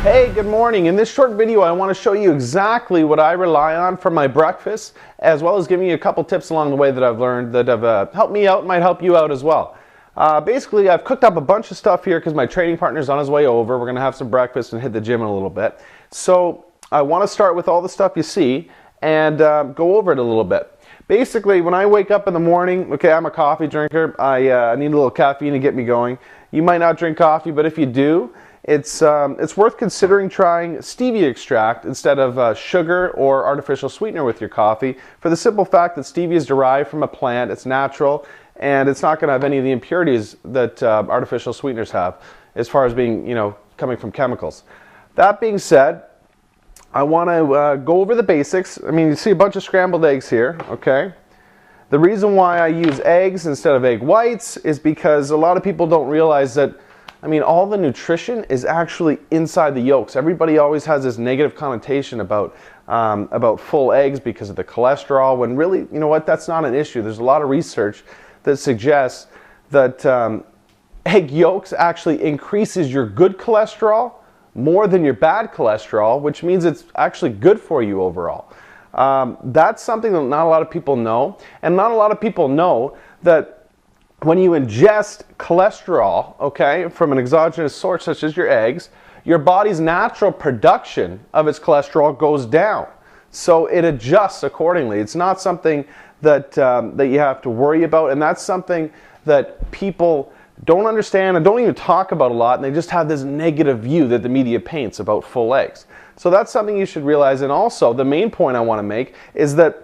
Hey, good morning. In this short video, I want to show you exactly what I rely on for my breakfast, as well as giving you a couple tips along the way that I've learned that have helped me out and might help you out as well. Basically, I've cooked up a bunch of stuff here because my training partner's on his way over. We're going to have some breakfast and hit the gym in a little bit. So I want to start with all the stuff you see and go over it a little bit. Basically, when I wake up in the morning, okay, I'm a coffee drinker. I need a little caffeine to get me going. You might not drink coffee, but if you do, it's worth considering trying stevia extract instead of sugar or artificial sweetener with your coffee, for the simple fact that stevia is derived from a plant, it's natural, and it's not going to have any of the impurities that artificial sweeteners have, as far as being, coming from chemicals. That being said, I want to go over the basics. I mean, you see a bunch of scrambled eggs here, okay? The reason why I use eggs instead of egg whites is because a lot of people don't realize that, all the nutrition is actually inside the yolks. Everybody always has this negative connotation about full eggs because of the cholesterol, when really, you know what, that's not an issue. There's a lot of research that suggests that egg yolks actually increases your good cholesterol more than your bad cholesterol, which means it's actually good for you overall. That's something that not a lot of people know, and not a lot of people know that when you ingest cholesterol, okay, from an exogenous source such as your eggs, your body's natural production of its cholesterol goes down. So it adjusts accordingly. It's not something that you have to worry about, and that's something that people don't understand and don't even talk about a lot, and they just have this negative view that the media paints about full eggs. So that's something you should realize. And also, the main point I want to make is that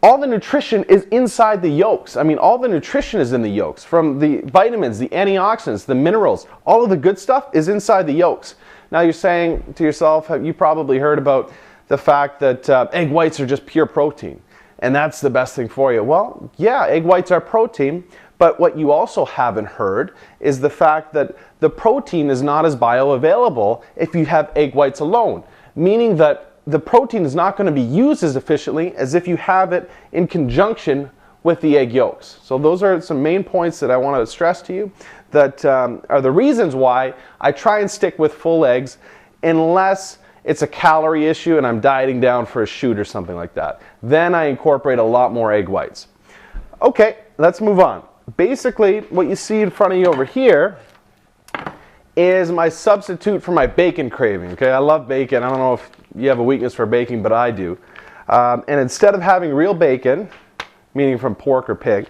all the nutrition is inside the yolks. All the nutrition is in the yolks, from the vitamins, the antioxidants, the minerals. All of the good stuff is inside the yolks. Now you're saying to yourself, you probably heard about the fact that egg whites are just pure protein, and that's the best thing for you. Well, yeah, egg whites are protein, but what you also haven't heard is the fact that the protein is not as bioavailable if you have egg whites alone, meaning that the protein is not going to be used as efficiently as if you have it in conjunction with the egg yolks. So those are some main points that I want to stress to you that are the reasons why I try and stick with full eggs unless it's a calorie issue and I'm dieting down for a shoot or something like that. Then I incorporate a lot more egg whites. Okay, let's move on. Basically, what you see in front of you over here is my substitute for my bacon craving. Okay, I love bacon. I don't know if you have a weakness for bacon, but I do. And instead of having real bacon, meaning from pork or pig,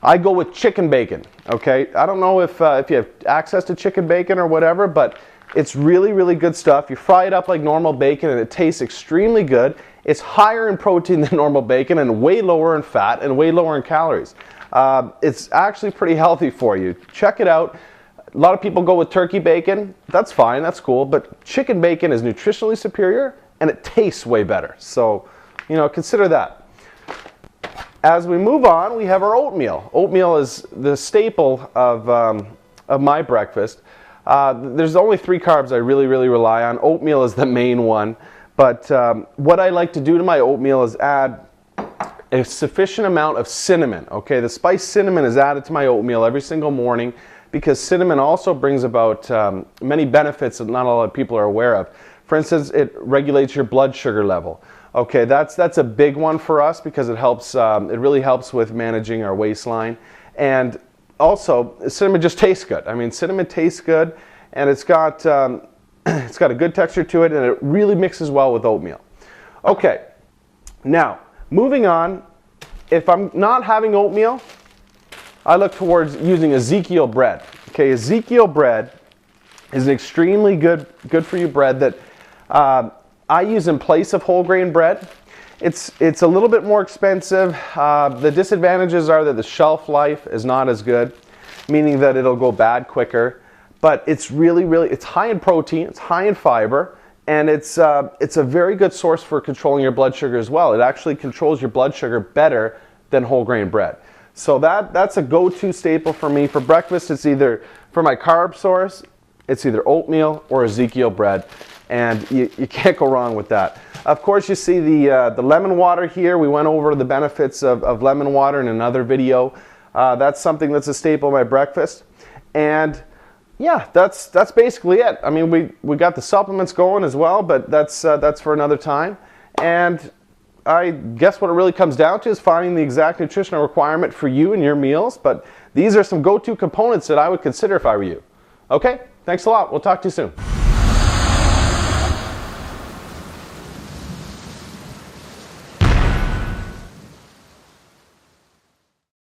I go with chicken bacon. Okay, I don't know if you have access to chicken bacon or whatever, but it's really, really good stuff. You fry it up like normal bacon and it tastes extremely good. It's higher in protein than normal bacon and way lower in fat and way lower in calories. It's actually pretty healthy for you. Check it out. A lot of people go with turkey bacon. That's fine, that's cool, but chicken bacon is nutritionally superior and it tastes way better. So, consider that. As we move on, we have our oatmeal. Oatmeal is the staple of my breakfast. There's only 3 carbs I really, really rely on. Oatmeal is the main one, but what I like to do to my oatmeal is add a sufficient amount of cinnamon. Okay, the spiced cinnamon is added to my oatmeal every single morning, because cinnamon also brings about many benefits that not a lot of people are aware of. For instance, it regulates your blood sugar level. Okay, that's a big one for us because it helps. It really helps with managing our waistline, and also cinnamon just tastes good. Cinnamon tastes good, and it's got a good texture to it, and it really mixes well with oatmeal. Okay, now moving on. If I'm not having oatmeal, I look towards using Ezekiel Bread. Okay, Ezekiel Bread is an extremely good for you bread that I use in place of whole grain bread. It's a little bit more expensive. The disadvantages are that the shelf life is not as good, meaning that it'll go bad quicker. But it's it's high in protein, it's high in fiber, and it's a very good source for controlling your blood sugar as well. It actually controls your blood sugar better than whole grain bread. So that's a go-to staple for me. For breakfast, it's either, for my carb source, it's either oatmeal or Ezekiel bread. And you can't go wrong with that. Of course, you see the lemon water here. We went over the benefits of lemon water in another video. That's something that's a staple of my breakfast. And yeah, that's basically it. I mean, we got the supplements going as well, but that's for another time. And I guess what it really comes down to is finding the exact nutritional requirement for you and your meals. But these are some go-to components that I would consider if I were you. Okay, thanks a lot. We'll talk to you soon.